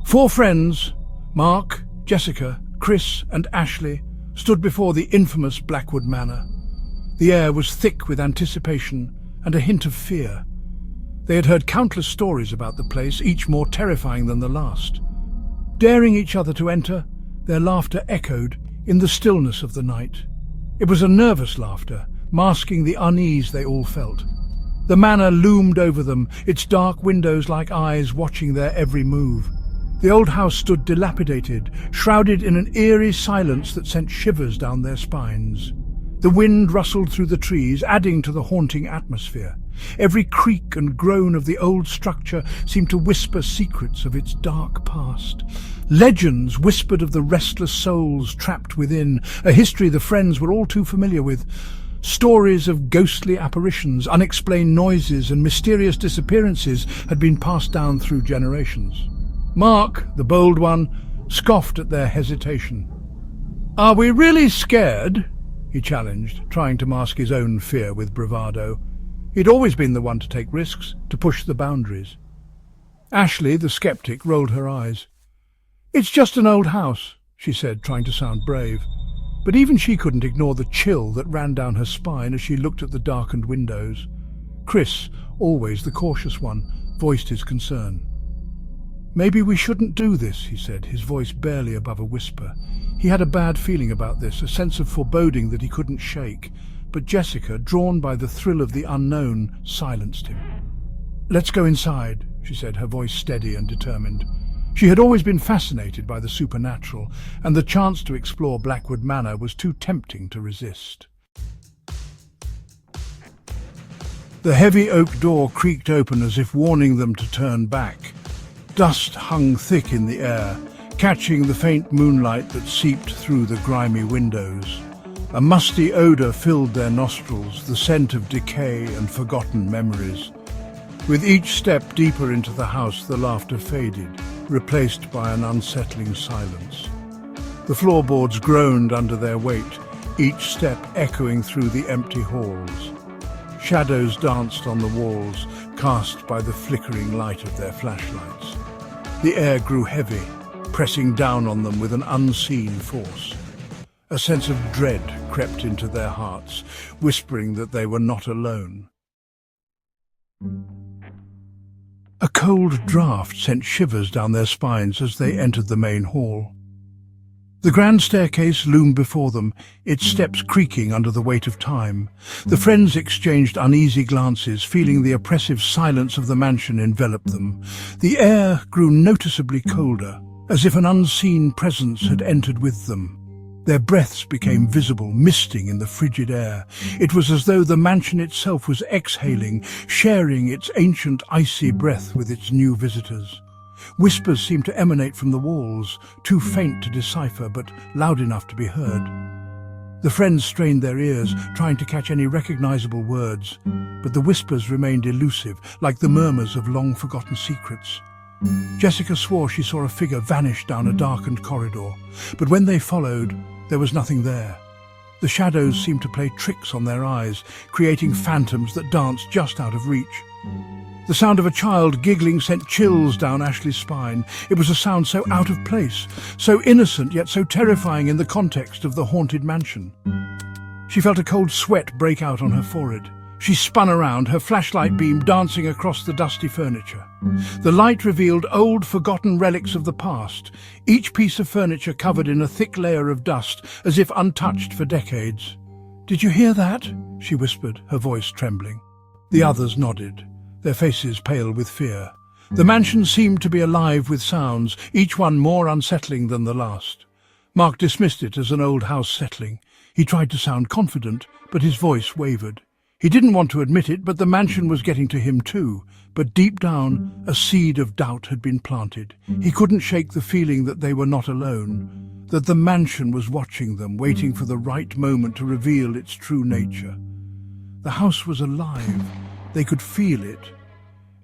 Four friends, Mark, Jessica, Chris and Ashley, stood before the infamous Blackwood Manor. The air was thick with anticipation and a hint of fear. They had heard countless stories about the place, each more terrifying than the last. Daring each other to enter, their laughter echoed in the stillness of the night. It was a nervous laughter, masking the unease they all felt. The manor loomed over them, its dark windows like eyes watching their every move. The old house stood dilapidated, shrouded in an eerie silence that sent shivers down their spines. The wind rustled through the trees, adding to the haunting atmosphere. Every creak and groan of the old structure seemed to whisper secrets of its dark past. Legends whispered of the restless souls trapped within, a history the friends were all too familiar with. Stories of ghostly apparitions, unexplained noises and mysterious disappearances had been passed down through generations. Mark, the bold one, scoffed at their hesitation. "Are we really scared?" he challenged, trying to mask his own fear with bravado. He'd always been the one to take risks, to push the boundaries. Ashley, the skeptic, rolled her eyes. "It's just an old house," she said, trying to sound brave. But even she couldn't ignore the chill that ran down her spine as she looked at the darkened windows. Chris, always the cautious one, voiced his concern. "Maybe we shouldn't do this," he said, his voice barely above a whisper. He had a bad feeling about this, a sense of foreboding that he couldn't shake. But Jessica, drawn by the thrill of the unknown, silenced him. "Let's go inside," she said, her voice steady and determined. She had always been fascinated by the supernatural, and the chance to explore Blackwood Manor was too tempting to resist. The heavy oak door creaked open as if warning them to turn back. Dust hung thick in the air, catching the faint moonlight that seeped through the grimy windows. A musty odour filled their nostrils, the scent of decay and forgotten memories. With each step deeper into the house, the laughter faded, replaced by an unsettling silence. The floorboards groaned under their weight, each step echoing through the empty halls. Shadows danced on the walls, cast by the flickering light of their flashlights. The air grew heavy, pressing down on them with an unseen force. A sense of dread crept into their hearts, whispering that they were not alone. A cold draught sent shivers down their spines as they entered the main hall. The grand staircase loomed before them, its steps creaking under the weight of time. The friends exchanged uneasy glances, feeling the oppressive silence of the mansion envelop them. The air grew noticeably colder, as if an unseen presence had entered with them. Their breaths became visible, misting in the frigid air. It was as though the mansion itself was exhaling, sharing its ancient icy breath with its new visitors. Whispers seemed to emanate from the walls, too faint to decipher but loud enough to be heard. The friends strained their ears, trying to catch any recognizable words, but the whispers remained elusive, like the murmurs of long-forgotten secrets. Jessica swore she saw a figure vanish down a darkened corridor, but when they followed, there was nothing there. The shadows seemed to play tricks on their eyes, creating phantoms that danced just out of reach. The sound of a child giggling sent chills down Ashley's spine. It was a sound so out of place, so innocent yet so terrifying in the context of the haunted mansion. She felt a cold sweat break out on her forehead. She spun around, her flashlight beam dancing across the dusty furniture. The light revealed old, forgotten relics of the past, each piece of furniture covered in a thick layer of dust, as if untouched for decades. "Did you hear that?" she whispered, her voice trembling. The others nodded, their faces pale with fear. The mansion seemed to be alive with sounds, each one more unsettling than the last. Mark dismissed it as an old house settling. He tried to sound confident, but his voice wavered. He didn't want to admit it, but the mansion was getting to him too. But deep down, a seed of doubt had been planted. He couldn't shake the feeling that they were not alone, that the mansion was watching them, waiting for the right moment to reveal its true nature. The house was alive. They could feel it.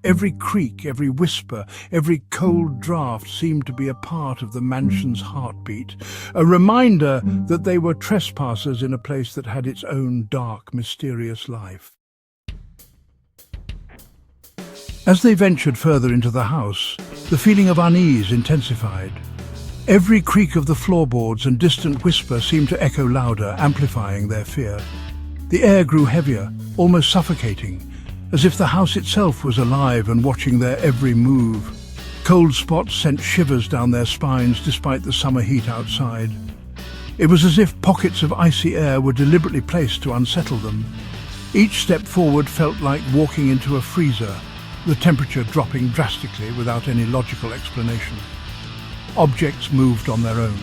Every creak, every whisper, every cold draught seemed to be a part of the mansion's heartbeat, a reminder that they were trespassers in a place that had its own dark, mysterious life. As they ventured further into the house, The feeling of unease intensified. Every creak of the floorboards and distant whisper seemed to echo louder, amplifying their fear. The air grew heavier, almost suffocating, as if the house itself was alive and watching their every move. Cold spots sent shivers down their spines despite the summer heat outside. It was as if pockets of icy air were deliberately placed to unsettle them. Each step forward felt like walking into a freezer, the temperature dropping drastically without any logical explanation. Objects moved on their own.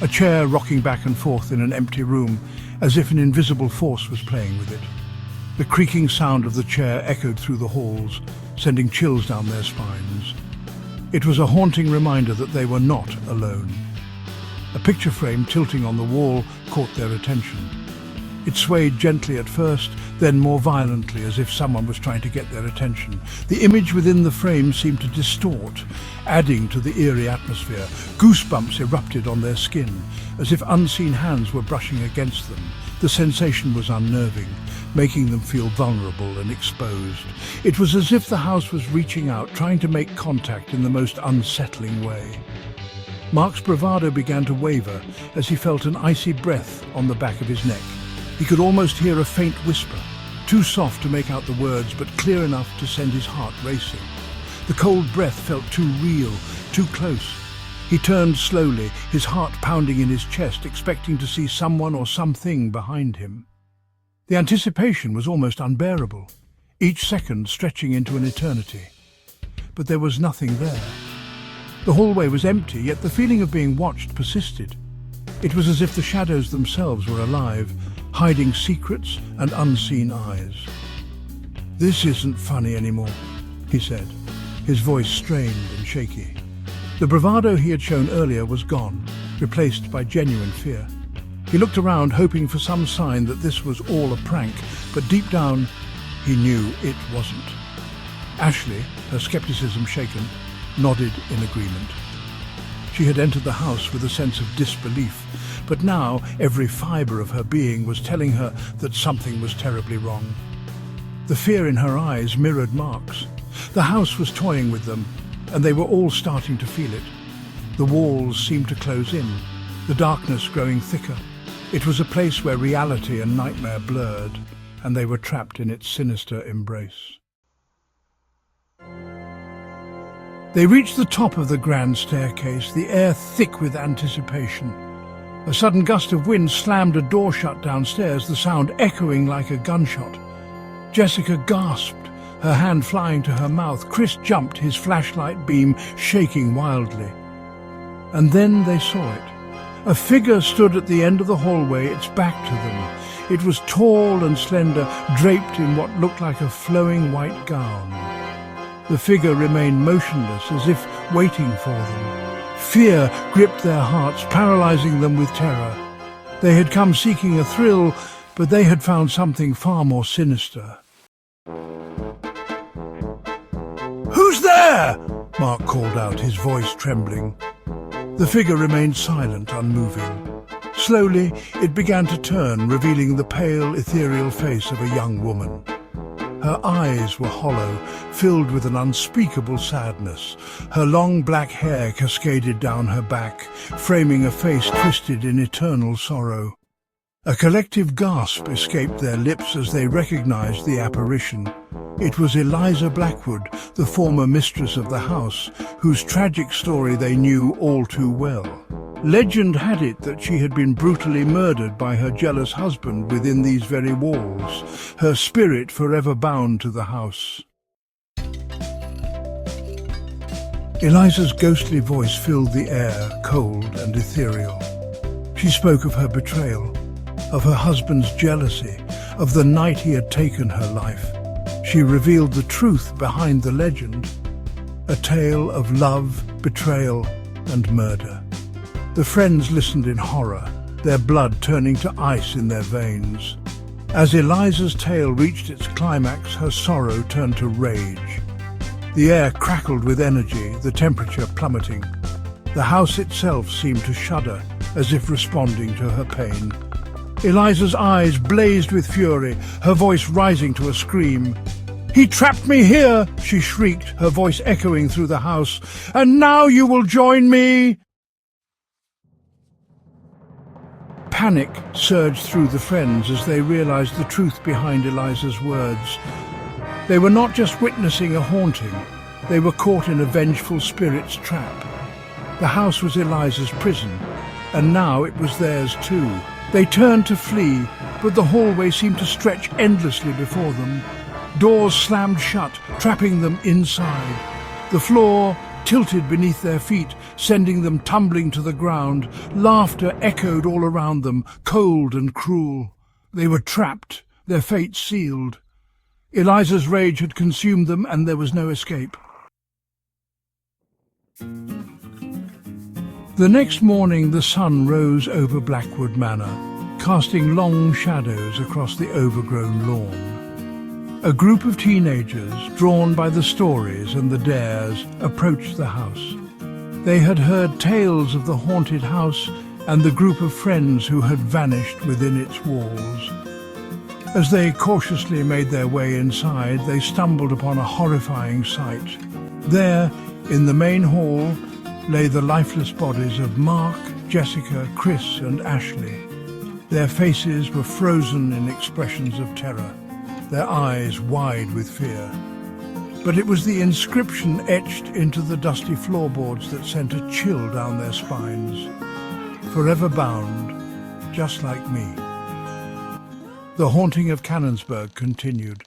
A chair rocking back and forth in an empty room, as if an invisible force was playing with it. The creaking sound of the chair echoed through the halls, sending chills down their spines. It was a haunting reminder that they were not alone. A picture frame tilting on the wall caught their attention. It swayed gently at first, then more violently, as if someone was trying to get their attention. The image within the frame seemed to distort, adding to the eerie atmosphere. Goosebumps erupted on their skin, as if unseen hands were brushing against them. The sensation was unnerving, making them feel vulnerable and exposed. It was as if the house was reaching out, trying to make contact in the most unsettling way. Mark's bravado began to waver as he felt an icy breath on the back of his neck. He could almost hear a faint whisper, too soft to make out the words, but clear enough to send his heart racing. The cold breath felt too real, too close. He turned slowly, his heart pounding in his chest, expecting to see someone or something behind him. The anticipation was almost unbearable, each second stretching into an eternity. But there was nothing there. The hallway was empty, yet the feeling of being watched persisted. It was as if the shadows themselves were alive, hiding secrets and unseen eyes. "This isn't funny anymore," he said, his voice strained and shaky. The bravado he had shown earlier was gone, replaced by genuine fear. He looked around, hoping for some sign that this was all a prank, but deep down, he knew it wasn't. Ashley, her skepticism shaken, nodded in agreement. She had entered the house with a sense of disbelief, but now every fibre of her being was telling her that something was terribly wrong. The fear in her eyes mirrored Mark's. The house was toying with them, and they were all starting to feel it. The walls seemed to close in, the darkness growing thicker. It was a place where reality and nightmare blurred, and they were trapped in its sinister embrace. They reached the top of the grand staircase, the air thick with anticipation. A sudden gust of wind slammed a door shut downstairs, the sound echoing like a gunshot. Jessica gasped, her hand flying to her mouth. Chris jumped, his flashlight beam shaking wildly. And then they saw it. A figure stood at the end of the hallway, its back to them. It was tall and slender, draped in what looked like a flowing white gown. The figure remained motionless, as if waiting for them. Fear gripped their hearts, paralyzing them with terror. They had come seeking a thrill, but they had found something far more sinister. "Who's there?" Mark called out, his voice trembling. The figure remained silent, unmoving. Slowly, it began to turn, revealing the pale, ethereal face of a young woman. Her eyes were hollow, filled with an unspeakable sadness. Her long black hair cascaded down her back, framing a face twisted in eternal sorrow. A collective gasp escaped their lips as they recognized the apparition. It was Eliza Blackwood, the former mistress of the house, whose tragic story they knew all too well. Legend had it that she had been brutally murdered by her jealous husband within these very walls, her spirit forever bound to the house. Eliza's ghostly voice filled the air, cold and ethereal. She spoke of her betrayal, of her husband's jealousy, of the night he had taken her life. She revealed the truth behind the legend, a tale of love, betrayal, and murder. The friends listened in horror, their blood turning to ice in their veins. As Eliza's tale reached its climax, her sorrow turned to rage. The air crackled with energy, the temperature plummeting. The house itself seemed to shudder, as if responding to her pain. Eliza's eyes blazed with fury, her voice rising to a scream. "He trapped me here," she shrieked, her voice echoing through the house. "And now you will join me!" Panic surged through the friends as they realized the truth behind Eliza's words. They were not just witnessing a haunting, they were caught in a vengeful spirit's trap. The house was Eliza's prison, and now it was theirs too. They turned to flee, but the hallway seemed to stretch endlessly before them. Doors slammed shut, trapping them inside. The floor tilted beneath their feet, sending them tumbling to the ground. Laughter echoed all around them, cold and cruel. They were trapped, their fate sealed. Eliza's rage had consumed them, and there was no escape. The next morning the sun rose over Blackwood Manor, casting long shadows across the overgrown lawn. A group of teenagers, drawn by the stories and the dares, approached the house. They had heard tales of the haunted house and the group of friends who had vanished within its walls. As they cautiously made their way inside, they stumbled upon a horrifying sight. There, in the main hall, lay the lifeless bodies of Mark, Jessica, Chris and Ashley. Their faces were frozen in expressions of terror, their eyes wide with fear. But it was the inscription etched into the dusty floorboards that sent a chill down their spines. "Forever bound, just like me." The haunting of Canonsburg continued.